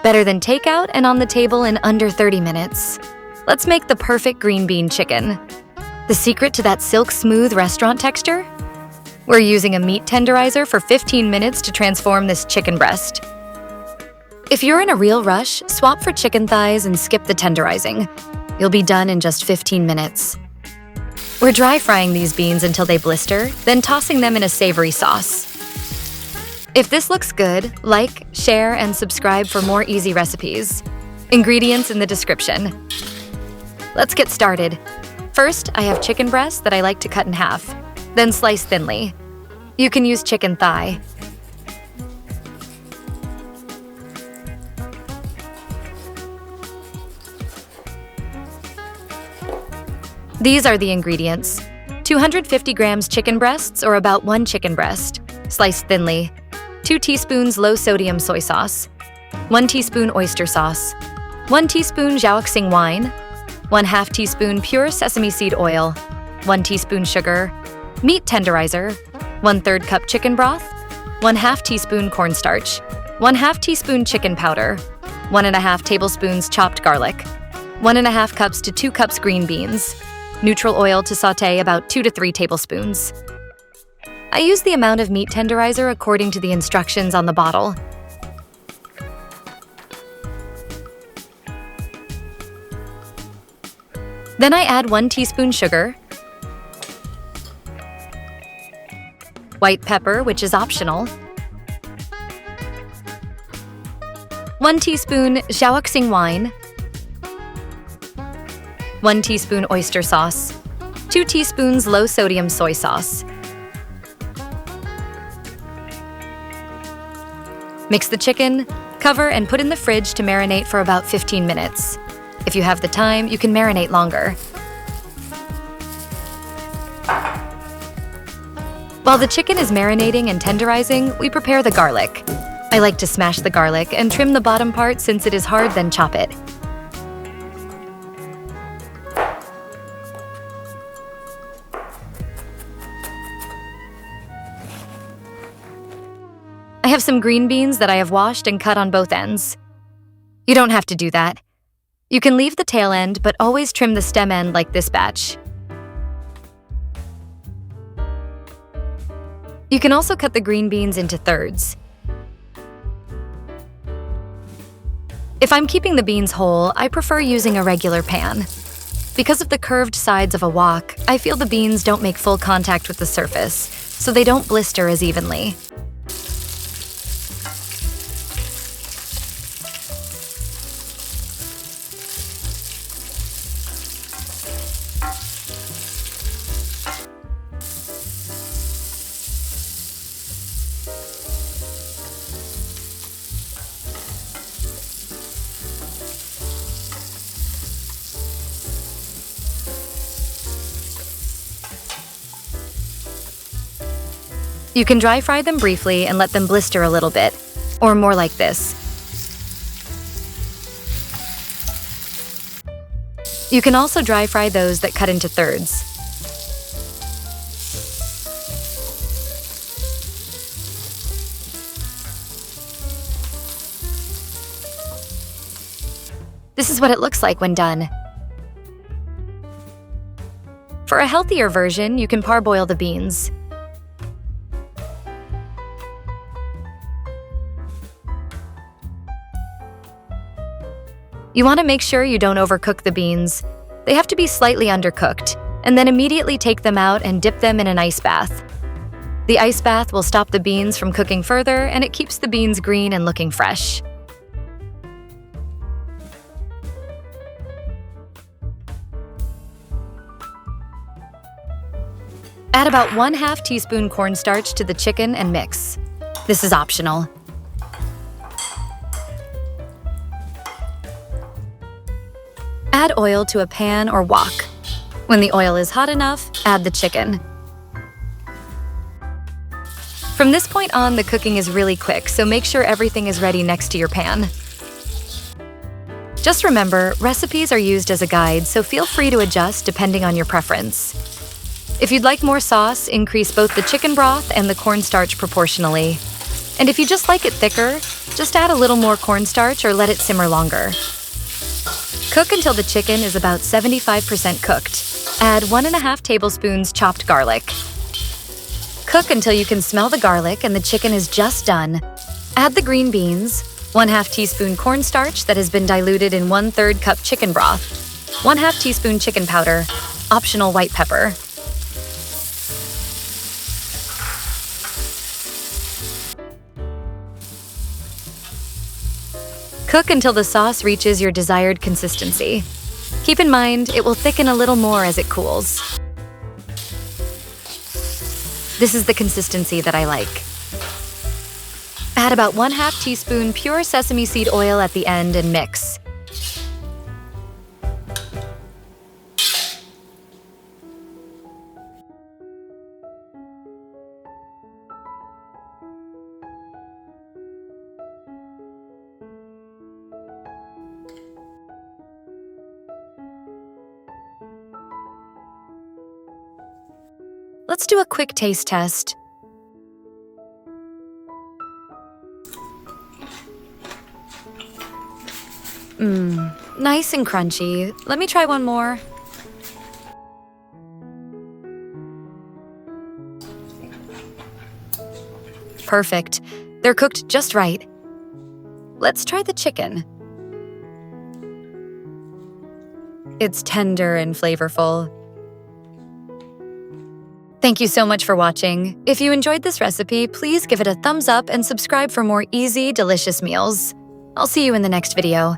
Better than takeout and on the table in under 30 minutes. Let's make the perfect green bean chicken. The secret to that silk-smooth restaurant texture? We're using a meat tenderizer for 15 minutes to transform this chicken breast. If you're in a real rush, swap for chicken thighs and skip the tenderizing. You'll be done in just 15 minutes. We're dry frying these beans until they blister, then tossing them in a savory sauce. If this looks good, like, share, and subscribe for more easy recipes. Ingredients in the description. Let's get started. First, I have chicken breasts that I like to cut in half, then slice thinly. You can use chicken thigh. These are the ingredients. 250 grams chicken breasts, or about 1 chicken breast, sliced thinly. 2 teaspoons low-sodium soy sauce. 1 teaspoon oyster sauce. 1 teaspoon xiaoxing wine. 1/2 teaspoon pure sesame seed oil. 1 teaspoon sugar. Meat tenderizer. 1/3 cup chicken broth. 1/2 teaspoon cornstarch. 1/2 teaspoon chicken powder. 1.5 tablespoons chopped garlic. 1.5 cups to 2 cups green beans. Neutral oil to sautee about 2 to 3 tablespoons. I use the amount of meat tenderizer according to the instructions on the bottle. Then I add 1 teaspoon sugar, white pepper, which is optional, 1 teaspoon xiaoxing wine, 1 teaspoon oyster sauce, 2 teaspoons low-sodium soy sauce. Mix the chicken, cover, and put in the fridge to marinate for about 15 minutes. If you have the time, you can marinate longer. While the chicken is marinating and tenderizing, we prepare the garlic. I like to smash the garlic and trim the bottom part since it is hard, then chop it. I have some green beans that I have washed and cut on both ends. You don't have to do that. You can leave the tail end, but always trim the stem end like this batch. You can also cut the green beans into thirds. If I'm keeping the beans whole, I prefer using a regular pan. Because of the curved sides of a wok, I feel the beans don't make full contact with the surface, so they don't blister as evenly. You can dry fry them briefly and let them blister a little bit, or more like this. You can also dry fry those that cut into thirds. This is what it looks like when done. For a healthier version, you can parboil the beans. You want to make sure you don't overcook the beans. They have to be slightly undercooked, and then immediately take them out and dip them in an ice bath. The ice bath will stop the beans from cooking further, and it keeps the beans green and looking fresh. Add about 1/2 teaspoon cornstarch to the chicken and mix. This is optional. Add oil to a pan or wok. When the oil is hot enough, add the chicken. From this point on, the cooking is really quick, so make sure everything is ready next to your pan. Just remember, recipes are used as a guide, so feel free to adjust depending on your preference. If you'd like more sauce, increase both the chicken broth and the cornstarch proportionally. And if you just like it thicker, just add a little more cornstarch or let it simmer longer. Cook until the chicken is about 75% cooked. Add 1½ tablespoons chopped garlic. Cook until you can smell the garlic and the chicken is just done. Add the green beans, 1/2 teaspoon cornstarch that has been diluted in 1/3 cup chicken broth, 1/2 teaspoon chicken powder, optional white pepper. Cook until the sauce reaches your desired consistency. Keep in mind, it will thicken a little more as it cools. This is the consistency that I like. Add about 1/2 teaspoon pure sesame seed oil at the end and mix. Let's do a quick taste test. Nice and crunchy. Let me try one more. Perfect. They're cooked just right. Let's try the chicken. It's tender and flavorful. Thank you so much for watching. If you enjoyed this recipe, please give it a thumbs up and subscribe for more easy, delicious meals. I'll see you in the next video.